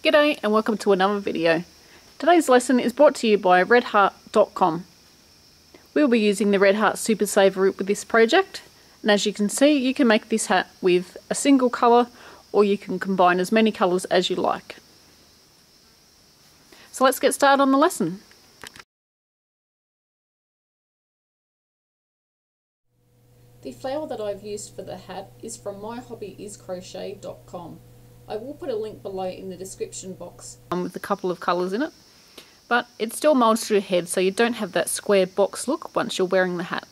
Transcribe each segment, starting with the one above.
G'day and welcome to another video. Today's lesson is brought to you by redheart.com. We'll be using the Red Heart Super Saver route with this project, and as you can see you can make this hat with a single colour or you can combine as many colours as you like. So let's get started on the lesson. The flower that I've used for the hat is from myhobbyiscrochet.com. I will put a link below in the description box with a couple of colours in it, but it still moulds to your head so you don't have that square box look once you're wearing the hat.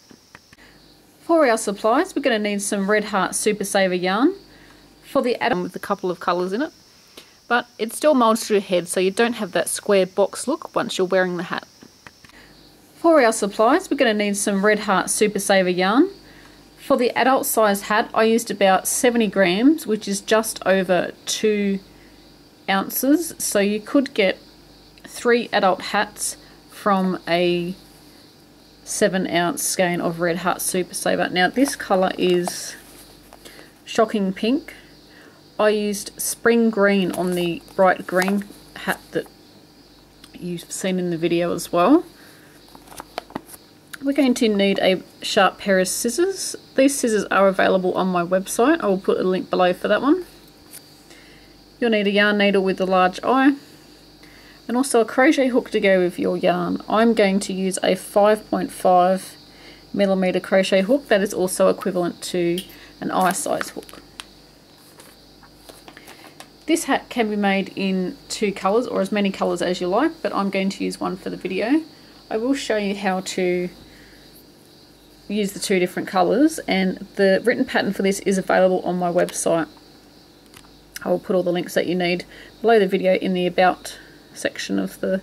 For our supplies we're going to need some Red Heart Super Saver yarn for the add-on with a couple of colours in it, but it still moulds to your head so you don't have that square box look once you're wearing the hat. For our supplies we're going to need some Red Heart Super Saver yarn. For the adult size hat I used about 70 grams, which is just over 2 ounces, so you could get 3 adult hats from a 7 ounce skein of Red Heart Super Saver. Now this colour is shocking pink. I used spring green on the bright green hat that you've seen in the video as well. We're going to need a sharp pair of scissors. These scissors are available on my website. I will put a link below for that one. You'll need a yarn needle with a large eye and also a crochet hook to go with your yarn. I'm going to use a 5.5mm crochet hook that is also equivalent to an eye size hook. This hat can be made in 2 colours or as many colours as you like, but I'm going to use one for the video. I will show you how to use the 2 different colours, and the written pattern for this is available on my website. I will put all the links that you need below the video in the about section of the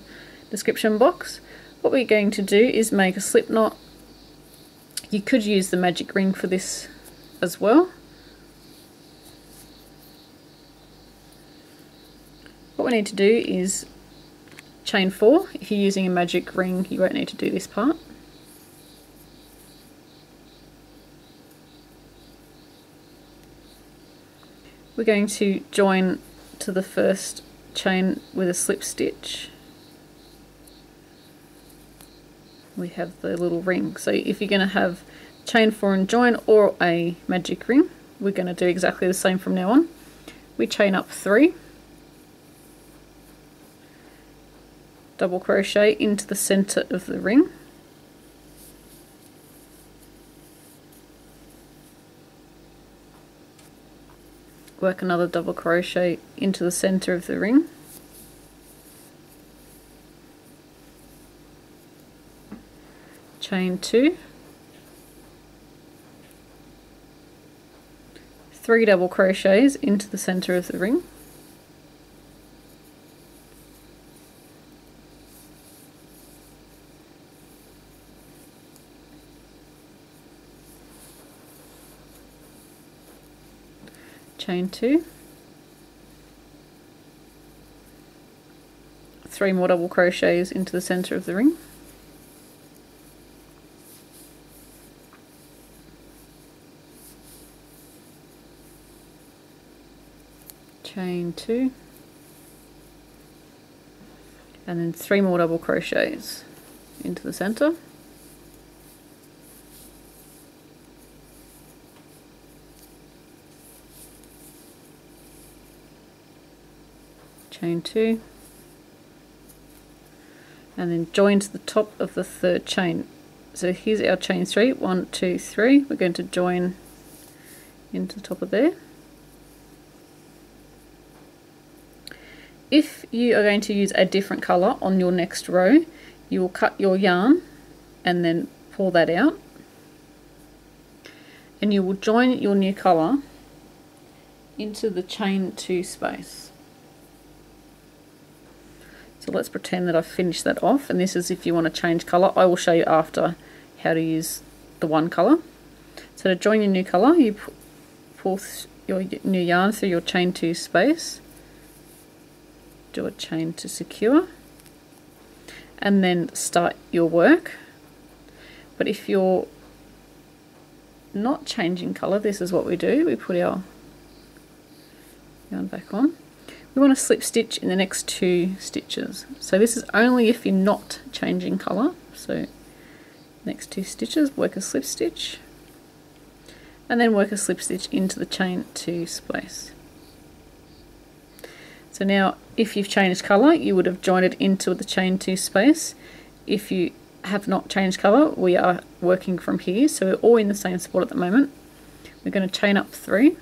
description box. What we're going to do is make a slip knot. You could use the magic ring for this as well. What we need to do is chain 4. If you're using a magic ring you won't need to do this part. We're going to join to the first chain with a slip stitch. We have the little ring, so if you're going to have chain 4 and join or a magic ring, we're going to do exactly the same from now on. We chain up 3, double crochet into the center of the ring, work another double crochet into the center of the ring, chain 2, 3 double crochets into the center of the ring, chain 2, 3 more double crochets into the center of the ring, chain 2, and then 3 more double crochets into the center, chain 2, and then join to the top of the 3rd chain. So here's our chain 3, 1, 2, 3. We're going to join into the top of there. If you are going to use a different colour on your next row, you will cut your yarn and then pull that out, and you will join your new colour into the chain 2 space. So let's pretend that I've finished that off, and this is if you want to change colour. I will show you after how to use the one colour. So to join your new colour, you pull your new yarn through your chain 2 space, do a chain to secure, and then start your work. But if you're not changing colour, this is what we do. We put our yarn back on. you want to slip stitch in the next 2 stitches. So this is only if you're not changing colour. So next 2 stitches, work a slip stitch, and then work a slip stitch into the chain 2 space. So now if you've changed colour, you would have joined it into the chain 2 space. If you have not changed colour, we are working from here, so we're all in the same spot at the moment. We're going to chain up 3.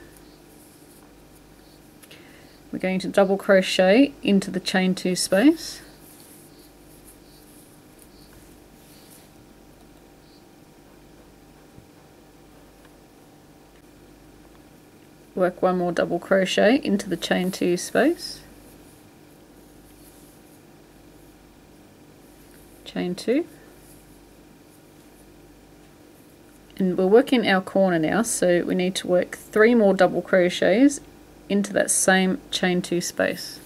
We're going to double crochet into the chain 2 space. Work 1 more double crochet into the chain 2 space. Chain 2. And we're working our corner now, so we need to work 3 more double crochets into that same chain 2 space.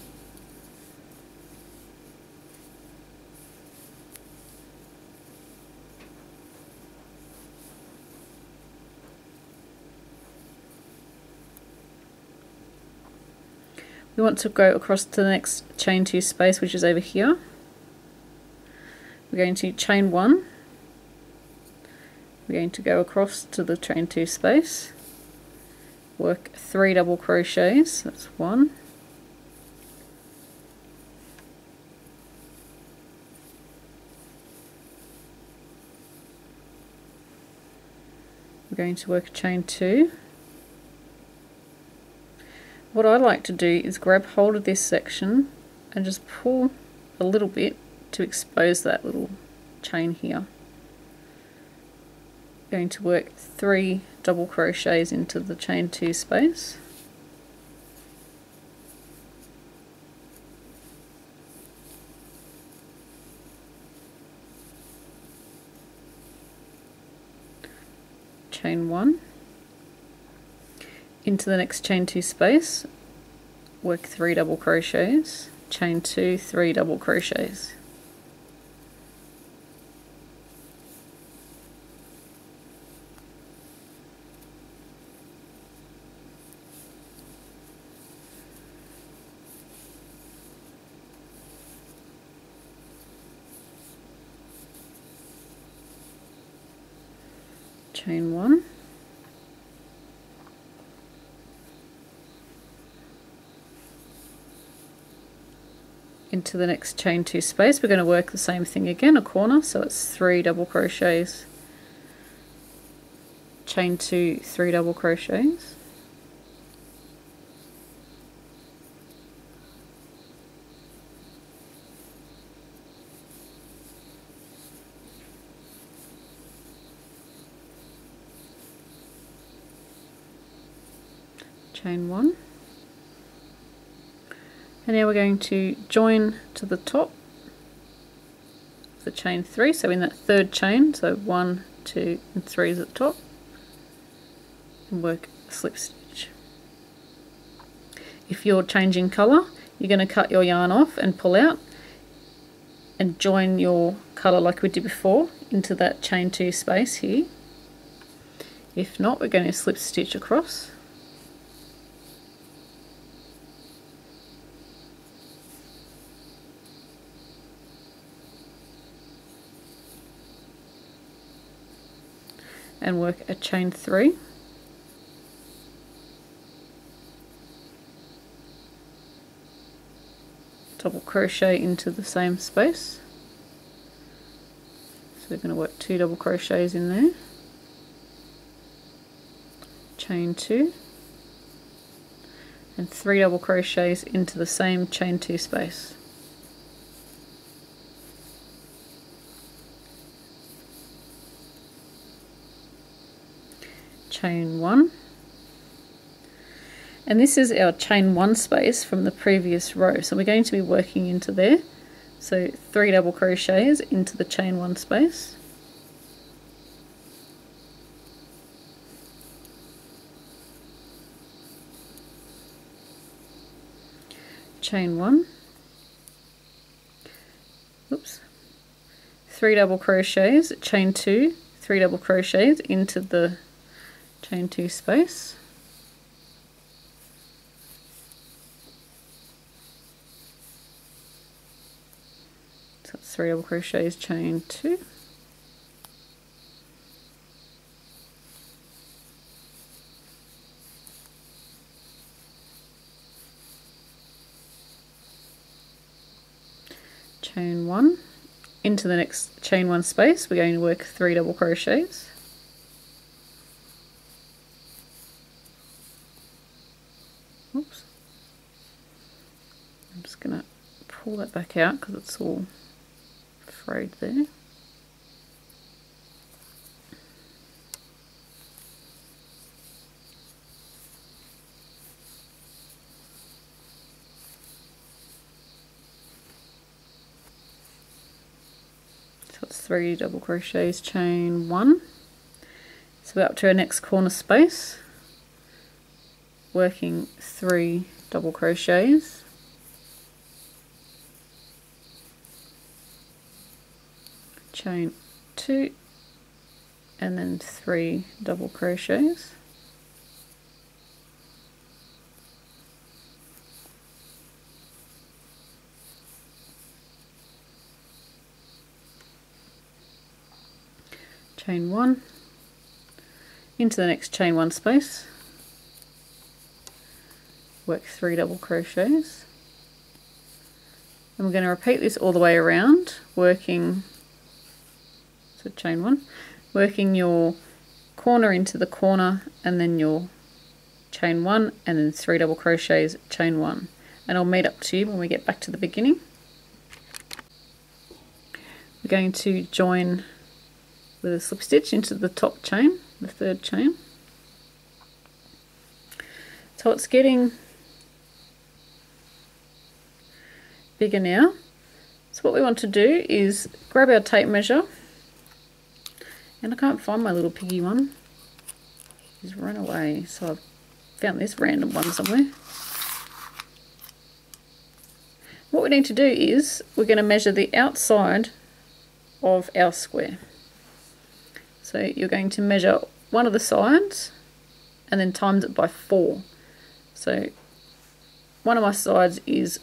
We want to go across to the next chain 2 space, which is over here. We're going to chain 1. We're going to go across to the chain 2 space, work 3 double crochets, that's 1. We're going to work a chain 2. What I like to do is grab hold of this section and just pull a little bit to expose that little chain here. Going to work 3 double crochets into the chain 2 space. Chain 1. Into the next chain 2 space, work 3 double crochets, chain 2, 3 double crochets. Chain 1. Into the next chain 2 space, we're going to work the same thing again, a corner, so it's 3 double crochets, chain 2, 3 double crochets, chain 1. And now we're going to join to the top of the chain 3, so in that 3rd chain, so 1, 2 and 3 is at the top, and work a slip stitch. If you're changing colour, you're going to cut your yarn off and pull out and join your colour like we did before into that chain 2 space here. If not, we're going to slip stitch across. And work a chain 3, double crochet into the same space, so we're going to work 2 double crochets in there, chain 2 and 3 double crochets into the same chain 2 space. Chain 1, and this is our chain 1 space from the previous row, so we're going to be working into there, so 3 double crochets into the chain 1 space, chain 1, oops, 3 double crochets, chain 2, 3 double crochets into the chain 2 space, 3 double crochets, chain 2, chain 1. Into the next chain 1 space we're going to work 3 double crochets, oops, I'm just going to pull that back out because it's all frayed there. So it's 3 double crochets, chain 1. So we're up to our next corner space, working 3 double crochets, chain 2, and then 3 double crochets, chain 1, into the next chain 1 space, work 3 double crochets, and we're going to repeat this all the way around, working, so chain 1, working your corner into the corner, and then your chain 1, and then 3 double crochets, chain 1, and I'll meet up to you when we get back to the beginning. We're going to join with a slip stitch into the top chain, the 3rd chain. So it's getting bigger now. So what we want to do is grab our tape measure, and I can't find my little piggy one. He's run away, so I've found this random one somewhere. What we need to do is we're going to measure the outside of our square. So you're going to measure one of the sides and then times it by 4. So one of my sides is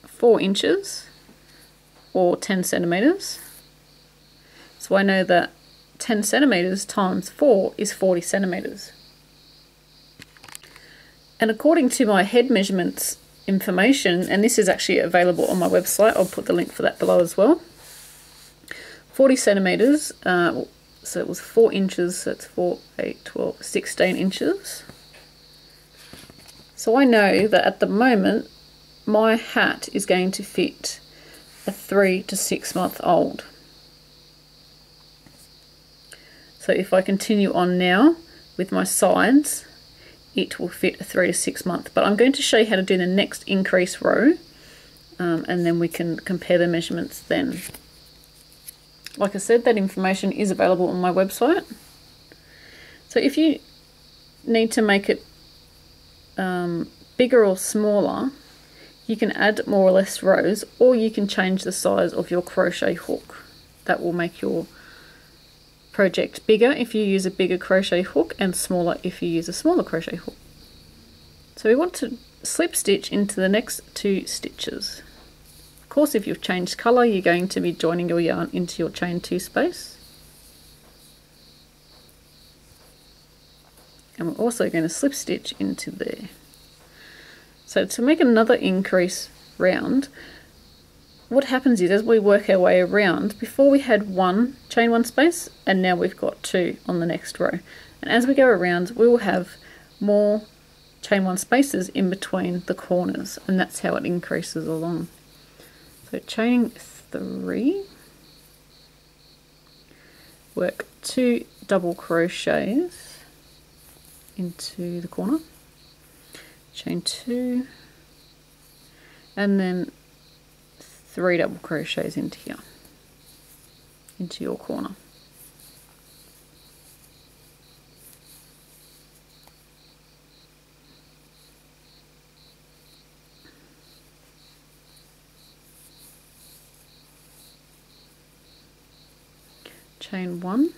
4 inches or 10 centimeters. So I know that 10 centimeters times 4 is 40 centimeters. And according to my head measurements information, and this is actually available on my website, I'll put the link for that below as well. 40 centimeters, so it was 4 inches, so it's 4, 8, 12, 16 inches. So I know that at the moment my hat is going to fit a 3 to 6 month old. So if I continue on now with my sides, it will fit a 3 to 6 month. But I'm going to show you how to do the next increase row, and then we can compare the measurements then. Like I said, that information is available on my website. So if you need to make it bigger or smaller, you can add more or less rows, or you can change the size of your crochet hook. That will make your project bigger if you use a bigger crochet hook, and smaller if you use a smaller crochet hook. So we want to slip stitch into the next 2 stitches. Of course, if you've changed colour, you're going to be joining your yarn into your chain 2 space. And we're also going to slip stitch into there. So to make another increase round, what happens is as we work our way around, before we had 1 chain 1 space, and now we've got 2 on the next row. And as we go around, we will have more chain 1 spaces in between the corners, and that's how it increases along. So chaining 3, work 2 double crochets into the corner, chain 2, and then 3 double crochets into here, into your corner. Chain 1.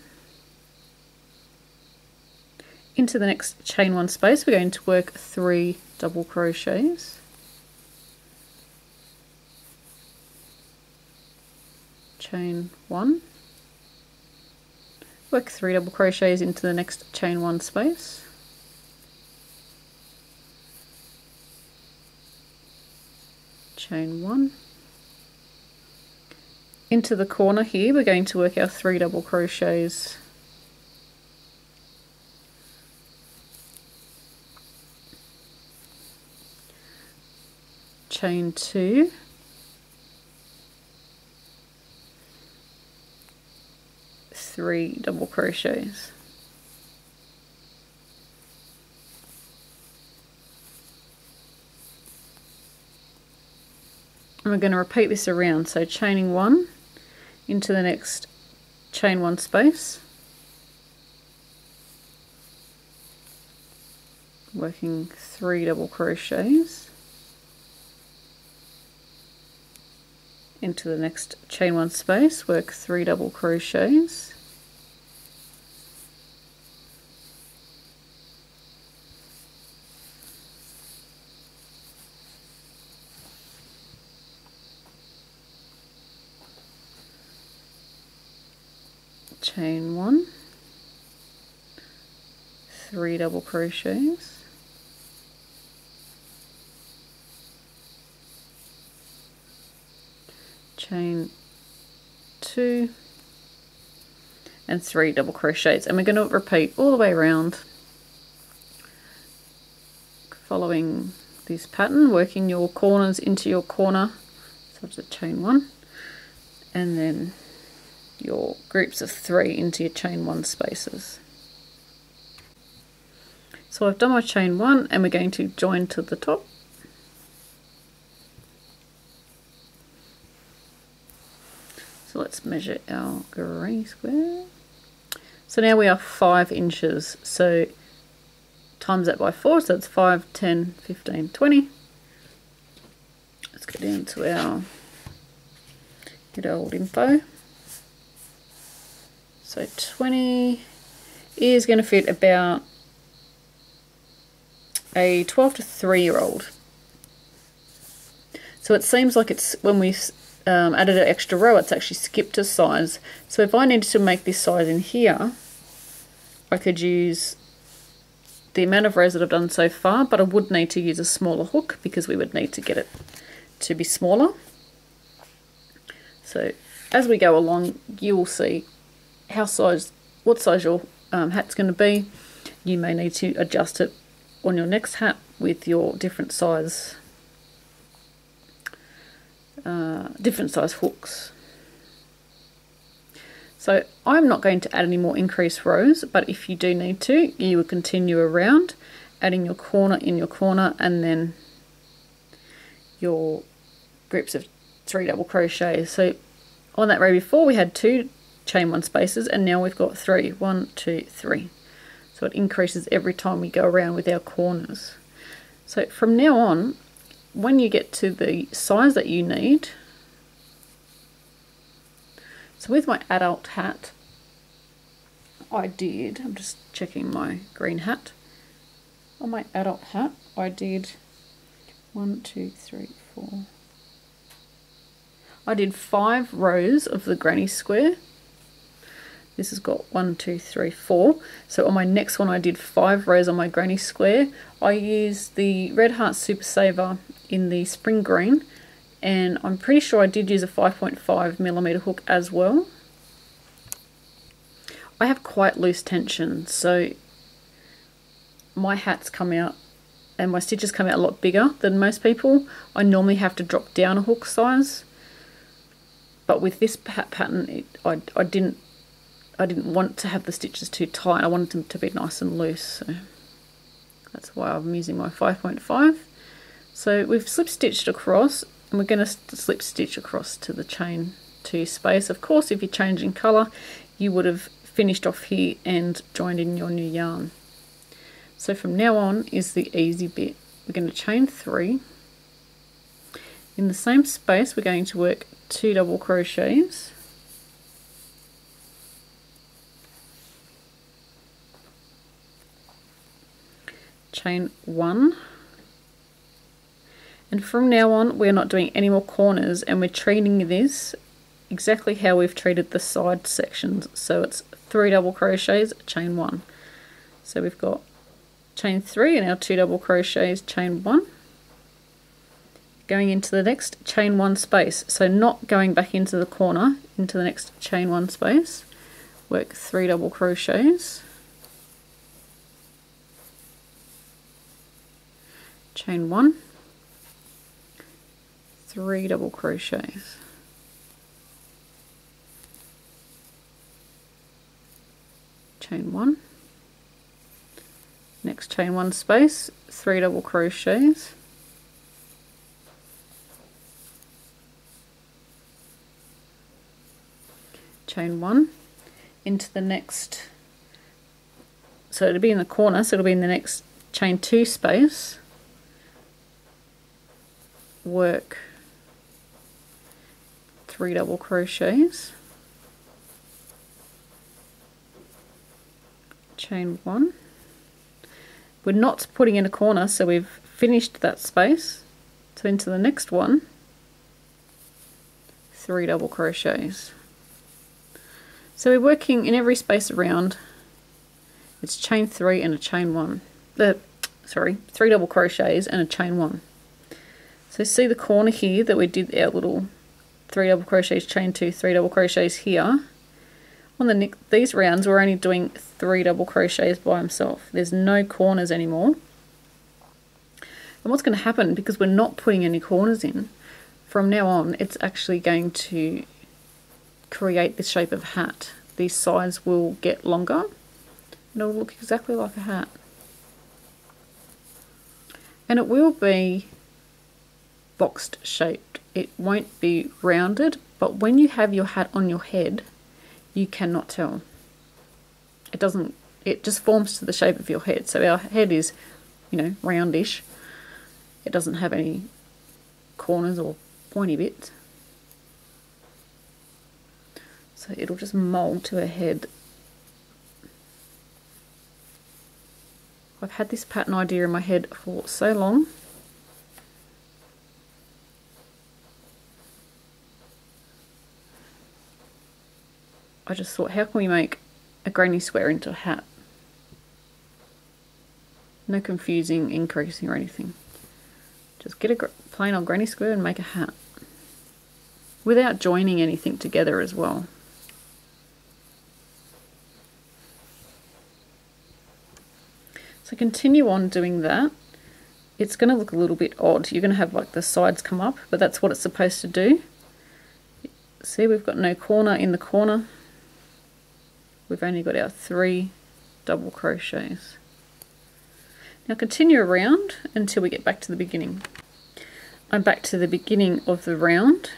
Into the next chain 1 space, we're going to work 3 double crochets. chain 1, work 3 double crochets into the next chain 1 space, chain 1. Into the corner here we're going to work our 3 double crochets, chain 2, three double crochets, and we're going to repeat this around, so chaining 1 into the next chain 1 space, working 3 double crochets into the next chain 1 space, work 3 double crochets, chain 1, 3 double crochets, chain 2, and 3 double crochets, and we're going to repeat all the way around, following this pattern, working your corners into your corner, such as chain 1, and then your groups of 3 into your chain 1 spaces. So I've done my chain 1 and we're going to join to the top. So let's measure our granny square. So now we are 5 inches, so times that by 4, so it's 5, 10, 15, 20. Let's go down to our good old info. So 20 is going to fit about a 12 to 3-year-old. So it seems like it's, when we added an extra row, it's actually skipped a size. So if I needed to make this size in here, I could use the amount of rows that I've done so far, but I would need to use a smaller hook because we would need to get it to be smaller. So as we go along, you will see what size your hat's going to be. You may need to adjust it on your next hat with your different size hooks. So I'm not going to add any more increased rows, but if you do need to, you will continue around, adding your corner in your corner, and then your groups of 3 double crochets. So on that row before we had 2 chain 1 spaces, and now we've got 3. 1, 2, 3. So it increases every time we go around with our corners. So from now on, when you get to the size that you need, so with my adult hat, I'm just checking my green hat. On my adult hat, I did 1, 2, 3, 4. I did 5 rows of the granny square. This has got 1, 2, 3, 4. So on my next one I did 5 rows on my granny square. I used the Red Heart Super Saver in the spring green, and I'm pretty sure I did use a 5.5mm hook as well. I have quite loose tension, so my hats come out and my stitches come out a lot bigger than most people. I normally have to drop down a hook size, but with this pattern I didn't want to have the stitches too tight. I wanted them to be nice and loose, so that's why I'm using my 5.5. So we've slip stitched across, and we're going to slip stitch across to the chain 2 space. Of course, if you're changing colour, you would have finished off here and joined in your new yarn. So from now on is the easy bit. We're going to chain 3. In the same space, we're going to work 2 double crochets. Chain 1, and from now on we're not doing any more corners, and we're treating this exactly how we've treated the side sections. So it's 3 double crochets, chain 1. So we've got chain 3 and our 2 double crochets, chain 1. Going into the next chain 1 space, so not going back into the corner, into the next chain 1 space, work 3 double crochets, chain 1, 3 double crochets, chain 1, next chain 1 space, 3 double crochets, chain 1, into the next, so it'll be in the corner, so it'll be in the next chain 2 space, work 3 double crochets, chain 1. We're not putting in a corner, so we've finished that space. So into the next one, 3 double crochets. So we're working in every space around. It's chain 3 and a chain 1. 3 double crochets and a chain 1. So see the corner here that we did our little 3 double crochets, chain 2, 3 double crochets here. On these rounds we're only doing 3 double crochets by themselves. There's no corners anymore. And what's going to happen, because we're not putting any corners in, from now on it's actually going to create the shape of a hat. These sides will get longer and it'll look exactly like a hat. And it will be boxed shaped. It won't be rounded, but when you have your hat on your head, you cannot tell. It just forms to the shape of your head. So our head is, roundish. It doesn't have any corners or pointy bits. So it'll just mould to a head. I've had this pattern idea in my head for so long. I just thought, how can we make a granny square into a hat? No confusing, increasing or anything. Just get a plain old granny square and make a hat. Without joining anything together as well. So continue on doing that. It's going to look a little bit odd. You're going to have like the sides come up, but that's what it's supposed to do. See, we've got no corner in the corner. We've only got our 3 double crochets. Now continue around until we get back to the beginning. I'm back to the beginning of the round.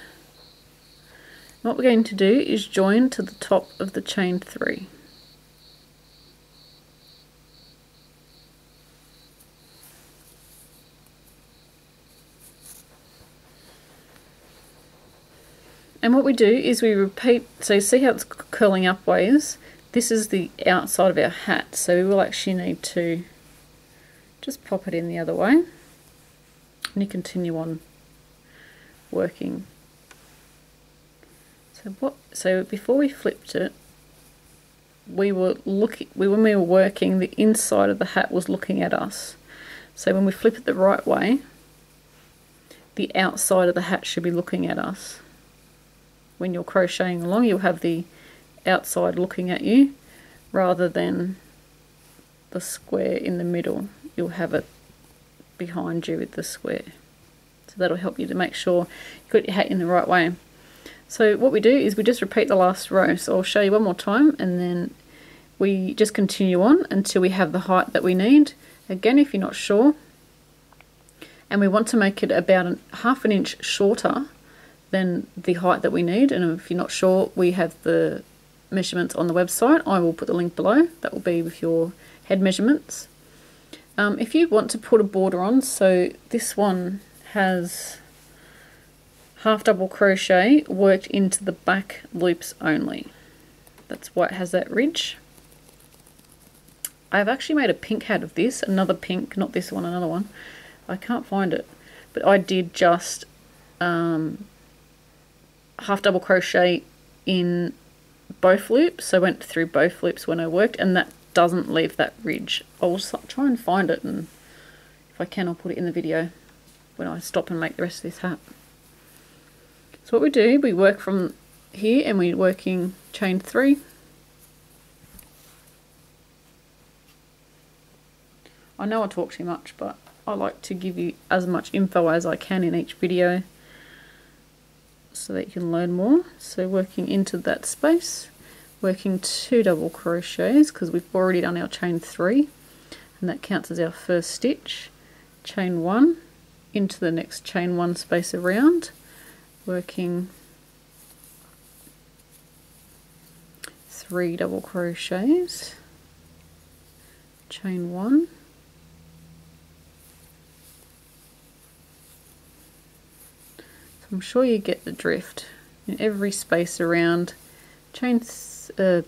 What we're going to do is join to the top of the chain 3. And what we do is we repeat, so see how it's curling up ways? This is the outside of our hat, so we will actually need to just pop it in the other way. And you continue on working. So before we flipped it, when we were working, the inside of the hat was looking at us. So when we flip it the right way, the outside of the hat should be looking at us. When you're crocheting along, you'll have the outside looking at you rather than the square in the middle. You'll have it behind you with the square. So that'll help you to make sure you've got your hat in the right way. So what we do is we just repeat the last row. So I'll show you one more time and then we just continue on until we have the height that we need. Again, if you're not sure, and we want to make it about half an inch shorter than the height that we need, and if you're not sure, we have the measurements on the website. I will put the link below. That will be with your head measurements. If you want to put a border on, so this one has half double crochet worked into the back loops only. That's why it has that ridge. I've actually made a pink hat of this, another pink, not this one, another one. I can't find it, but I did just half double crochet in both loops, so I went through both loops when I worked, and that doesn't leave that ridge. I'll try and find it, and if I can I'll put it in the video when I stop and make the rest of this hat. So what we do, we work from here and we're working chain 3. I know I talk too much, but I like to give you as much info as I can in each video so that you can learn more. So working into that space, working 2 double crochets because we've already done our chain 3 and that counts as our first stitch. Chain 1 into the next chain 1 space around, working 3 double crochets, chain 1, I'm sure you get the drift. In every space around, chain 3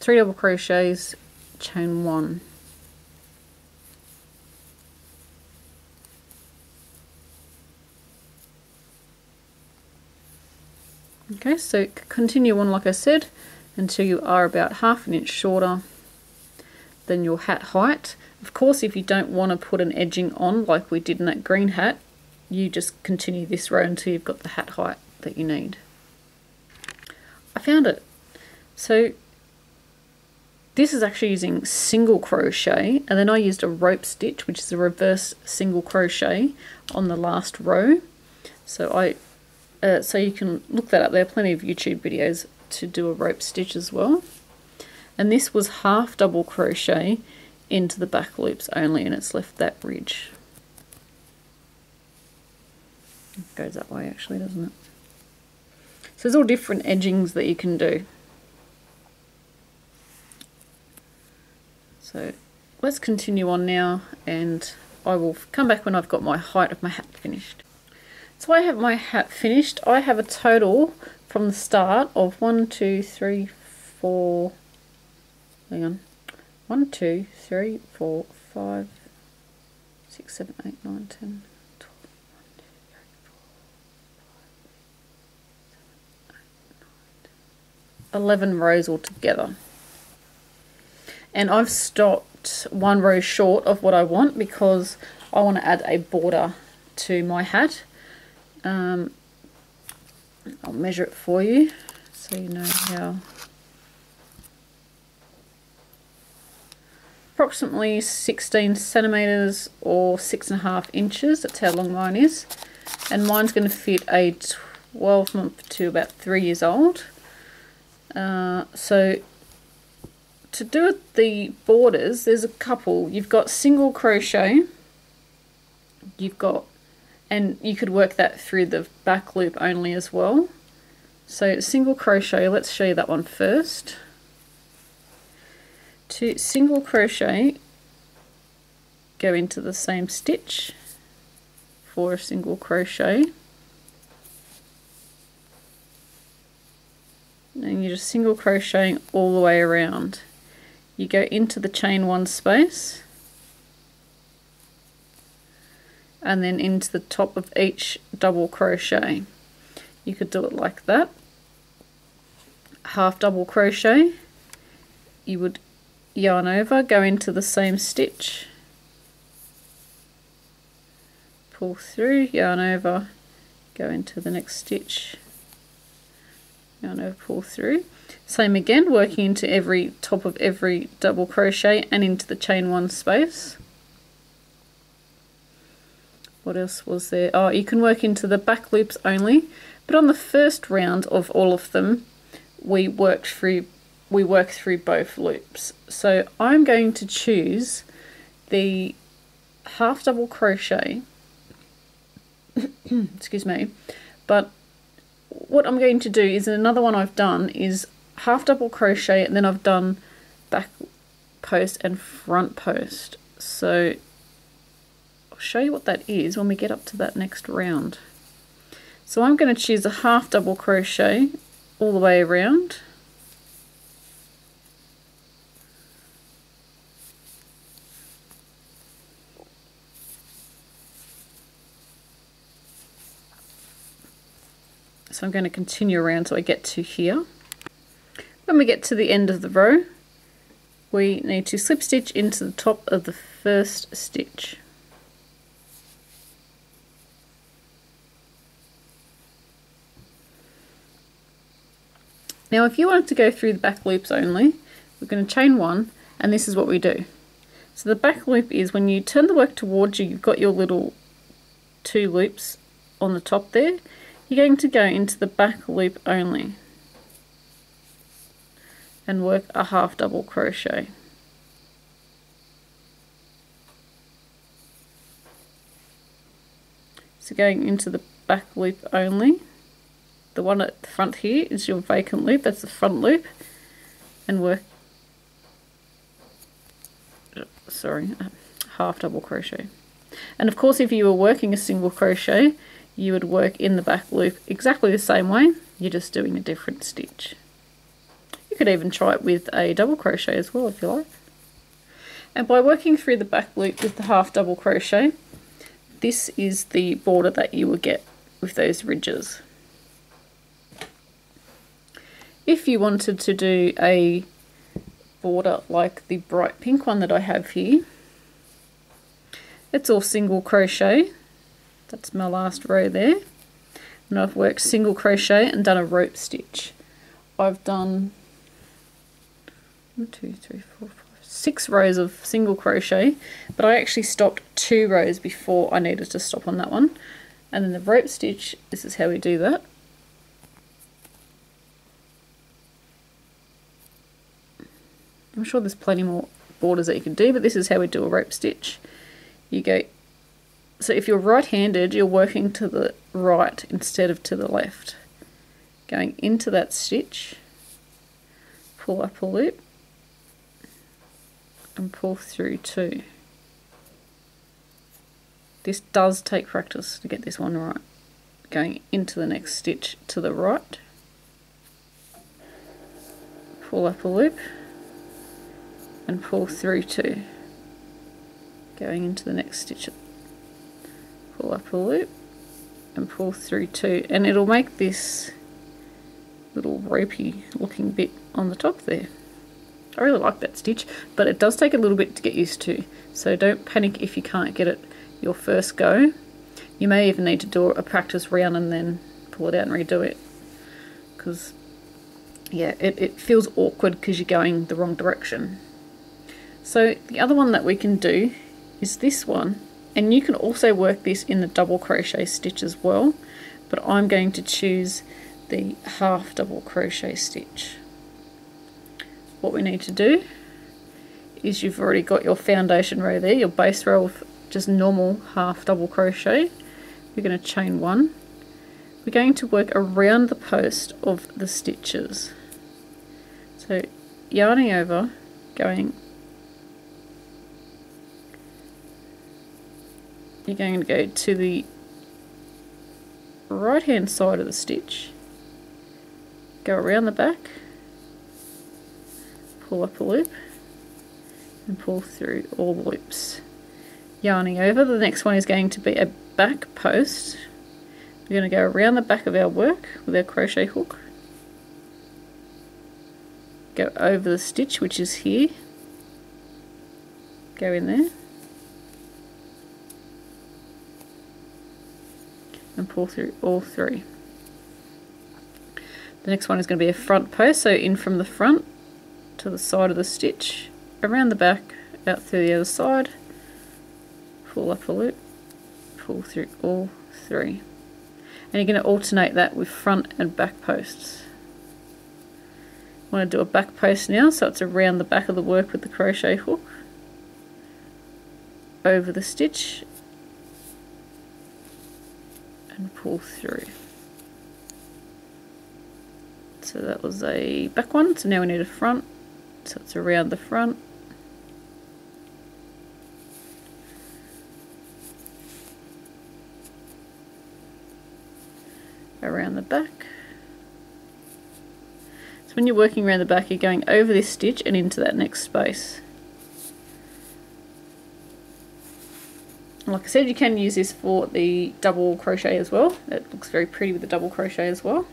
double crochets, chain 1. Okay, so continue on like I said until you are about half an inch shorter than your hat height. Of course, if you don't want to put an edging on like we did in that green hat, you just continue this row until you've got the hat height that you need. I found it. So this is actually using single crochet, and then I used a rope stitch, which is a reverse single crochet on the last row. So so you can look that up. There are plenty of YouTube videos to do a rope stitch as well. And this was half double crochet into the back loops only, and it's left that ridge. It goes that way actually, doesn't it? So there's all different edgings that you can do. So let's continue on now, and I will come back when I've got my height of my hat finished. So I have my hat finished. I have a total from the start of 1, 2, 3, 4, hang on, 1, 2, 3, 4, 5, 6, 7, 8, 9, 10, 12, 11 rows altogether. And I've stopped 1 row short of what I want because I want to add a border to my hat. I'll measure it for you so you know how. Approximately 16 centimeters or 6.5 inches. That's how long mine is, and mine's going to fit a 12-month to about 3 years old. So to do the borders, there's a couple. You've got single crochet. And you could work that through the back loop only as well. So single crochet, let's show you that one first. To single crochet, go into the same stitch for a single crochet. And you're just single crocheting all the way around. You go into the chain 1 space, and then into the top of each double crochet. You could do it like that. Half double crochet, you would yarn over, go into the same stitch, pull through, yarn over, go into the next stitch, yarn over, pull through. Same again, working into every top of every double crochet and into the chain 1 space. What else was there? Oh, you can work into the back loops only, but on the first round of all of them, we work through both loops. So I'm going to choose the half double crochet. Excuse me. But what I'm going to do is another one I've done is half double crochet, and then I've done back post and front post. So I'll show you what that is when we get up to that next round. So I'm going to choose a half double crochet all the way around. So I'm going to continue around till I get to here. When we get to the end of the row, we need to slip stitch into the top of the first stitch. Now if you wanted to go through the back loops only, we're going to chain one, and this is what we do. So the back loop is when you turn the work towards you, you've got your little 2 loops on the top there. You're going to go into the back loop only and work a half double crochet. So going into the back loop only, the one at the front here is your vacant loop, that's the front loop, and work, sorry, half double crochet. And of course if you were working a single crochet, you would work in the back loop exactly the same way, you're just doing a different stitch. You could even try it with a double crochet as well if you like. And by working through the back loop with the half double crochet, this is the border that you will get with those ridges. If you wanted to do a border like the bright pink one that I have here, it's all single crochet. That's my last row there, and I've worked single crochet and done a rope stitch. I've done 1, 2, 3, 4, 5, 6 rows of single crochet, but I actually stopped 2 rows before I needed to stop on that one. And then the rope stitch, this is how we do that. I'm sure there's plenty more borders that you can do, but this is how we do a rope stitch. You go, so if you're right-handed, you're working to the right instead of to the left. Going into that stitch, pull up a loop, and pull through 2. This does take practice to get this one right. Going into the next stitch to the right, pull up a loop, and pull through 2. Going into the next stitch, pull up a loop, and pull through 2. And it'll make this little ropey looking bit on the top there. I really like that stitch, but it does take a little bit to get used to, so don't panic if you can't get it your first go. You may even need to do a practice round and then pull it out and redo it, because yeah, it feels awkward because you're going the wrong direction. So the other one that we can do is this one, and you can also work this in the double crochet stitch as well, but I'm going to choose the half double crochet stitch. What we need to do is, you've already got your foundation row there, your base row of just normal half double crochet. We're going to chain 1. We're going to work around the post of the stitches. So yarning over, going, you're going to go to the right hand side of the stitch, go around the back, pull up a loop, and pull through all the loops. Yarning over, the next one is going to be a back post. We're going to go around the back of our work with our crochet hook, go over the stitch which is here, go in there, and pull through all 3. The next one is going to be a front post, so in from the front to the side of the stitch, around the back, out through the other side, pull up a loop, pull through all 3. And you're going to alternate that with front and back posts. I want to do a back post now, so it's around the back of the work with the crochet hook, over the stitch, and pull through. So that was a back one, so now we need a front, so it's around the front, around the back. So when you're working around the back, you're going over this stitch and into that next space. Like I said, you can use this for the double crochet as well. It looks very pretty with the double crochet as well.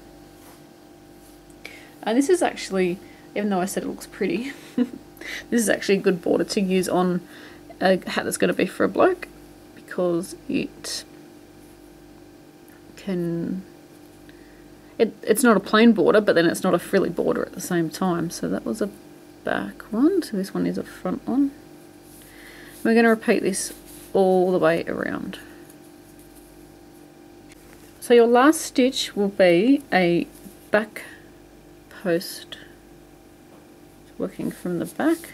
And this is actually, even though I said it looks pretty, this is actually a good border to use on a hat that's going to be for a bloke, because it's not a plain border, but then it's not a frilly border at the same time. So that was a back one, so this one is a front one. We're going to repeat this all the way around. So your last stitch will be a back post, working from the back,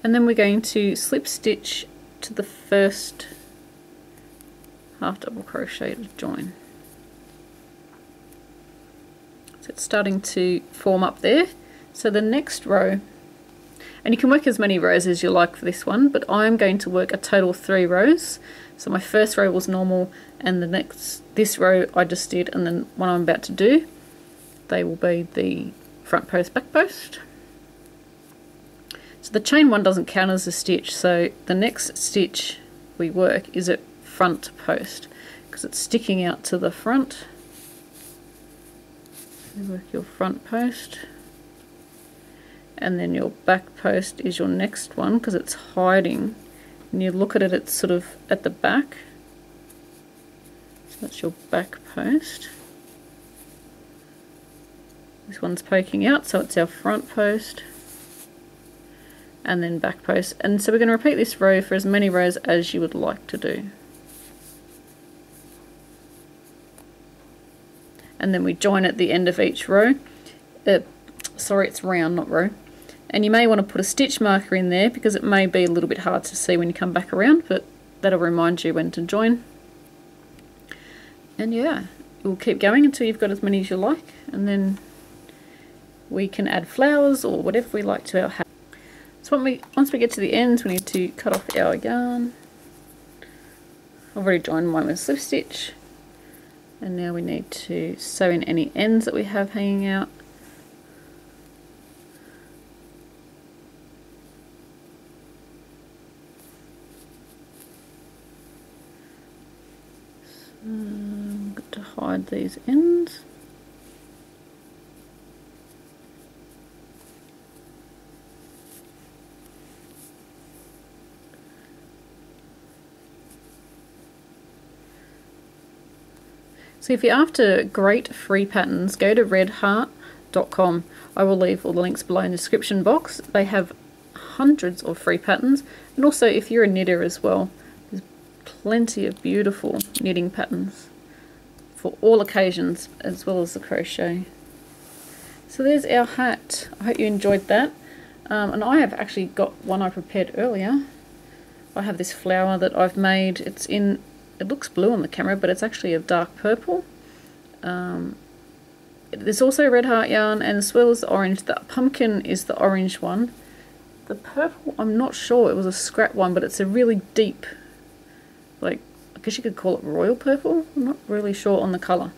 and then we're going to slip stitch to the first half double crochet to join. So it's starting to form up there. So the next row, and you can work as many rows as you like for this one, but I'm going to work a total of 3 rows. So my first row was normal, and this row I just did, and then what I'm about to do, they will be the front post, back post. So the chain one doesn't count as a stitch, so the next stitch we work is at front post, because it's sticking out to the front. You work your front post, and then your back post is your next one, because it's hiding. When you look at it, it's sort of at the back. So that's your back post. This one's poking out, so it's our front post, and then back post. And so we're going to repeat this row for as many rows as you would like to do. And then we join at the end of each row. Sorry, it's round, not row. And you may want to put a stitch marker in there, because it may be a little bit hard to see when you come back around, but that'll remind you when to join. And yeah, we'll keep going until you've got as many as you like, and then we can add flowers or whatever we like to our hat. So once we get to the ends, we need to cut off our yarn. I've already joined mine with slip stitch, and now we need to sew in any ends that we have hanging out. I'm going to hide these ends. So if you're after great free patterns, go to redheart.com. I will leave all the links below in the description box. They have hundreds of free patterns, and also if you're a knitter as well, there's plenty of beautiful knitting patterns for all occasions, as well as the crochet. So there's our hat. I hope you enjoyed that. And I have actually got one I prepared earlier. I have this flower that I've made. It looks blue on the camera, but it's actually a dark purple. There's also red heart yarn, and as well as the orange. The pumpkin is the orange one. The purple, I'm not sure, it was a scrap one, but it's a really deep, like, I guess you could call it royal purple. I'm not really sure on the colour.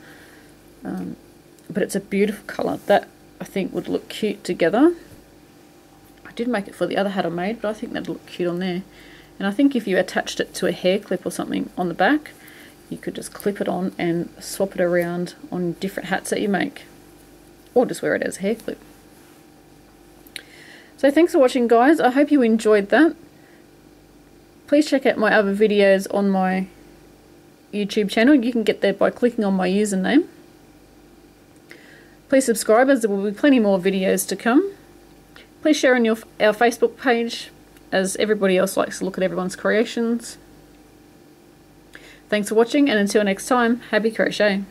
But it's a beautiful colour. That, I think, would look cute together. I did make it for the other hat I made, but I think that'd look cute on there. And I think if you attached it to a hair clip or something on the back, you could just clip it on and swap it around on different hats that you make. Or just wear it as a hair clip. So thanks for watching, guys. I hope you enjoyed that. Please check out my other videos on my YouTube channel. You can get there by clicking on my username. Please subscribe, as there will be plenty more videos to come. Please share on our Facebook page, as everybody else likes to look at everyone's creations. Thanks for watching, and until next time, happy crochet!